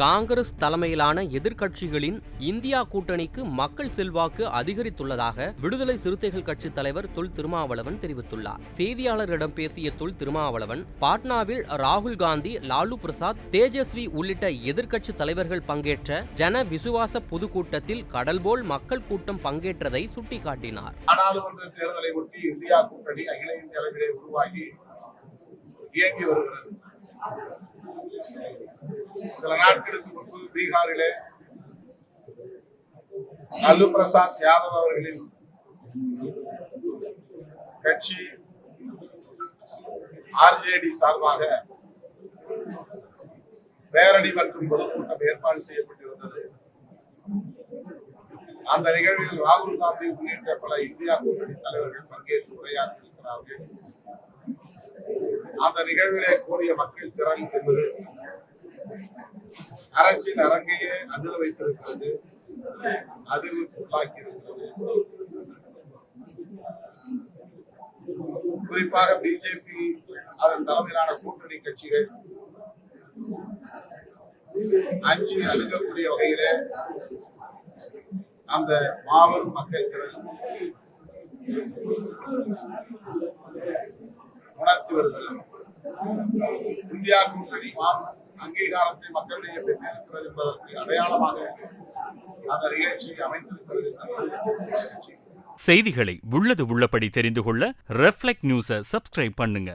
காங்கிரஸ் தலைமையிலான எதிர்க்கட்சிகளின் இந்தியா கூட்டணிக்கு மக்கள் செல்வாக்கு அதிகரித்துள்ளதாக விடுதலை சிறுத்தைகள் கட்சித் தலைவர் தொல் திருமாவளவன் தெரிவித்துள்ளார். செய்தியாளர்களிடம் பேசிய தொல் திருமாவளவன், பாட்னாவில் ராகுல் காந்தி, லாலு பிரசாத், தேஜஸ்வி உள்ளிட்ட எதிர்க்கட்சி தலைவர்கள் பங்கேற்ற ஜன விசுவாச பொதுக்கூட்டத்தில் கடல் போல் மக்கள் கூட்டம் பங்கேற்றதை சுட்டிக்காட்டினார். நாடாளுமன்ற தேர்தலை ஒட்டி இந்தியா கூட்டணி அகில இந்திய அளவிலே உருவாகி இயங்கி வருகிறது. சில நாட்களுக்கு முன்பு பீகாரிலே லாலு பிரசாத் யாதவ் அவர்களின் கட்சி ஆர்ஜேடி சார்பாக பேரணி மற்றும் பொதுக்கூட்டம் ஏற்பாடு செய்யப்பட்டிருந்தது. அந்த நிகழ்வில் ராகுல் காந்தி உள்ளிட்ட பல இந்தியா கூட்டணி தலைவர்கள் பங்கேற்று உரையாற்றியிருக்கிறார்கள். அந்த நிகழ்விலே கூடிய மக்கள் திரள் என்பது அரசின் அரங்கையே அதிர வைத்திருக்கிறது, அதிர்வுக்குள்ளாக்கி இருக்கிறது. குறிப்பாக பிஜேபி அதன் தலைமையிலான கூட்டணி கட்சிகள் அஞ்சி அணுகக்கூடிய வகையிலே அந்த மாபெரும் மக்கள் திரள் உணர்த்தி வருகிறது. இந்தியா கூட்டணி அங்கீகாரத்தை மக்களிடையே பெற்றிருக்கிறது என்பதற்கு அடையாளமாக அந்த நிகழ்ச்சி அமைந்திருக்கிறது. செய்திகளை உள்ளது உள்ளபடி தெரிந்து கொள்ள ரெஃப்ளெக்ட் நியூஸை சப்ஸ்கிரைப் பண்ணுங்க.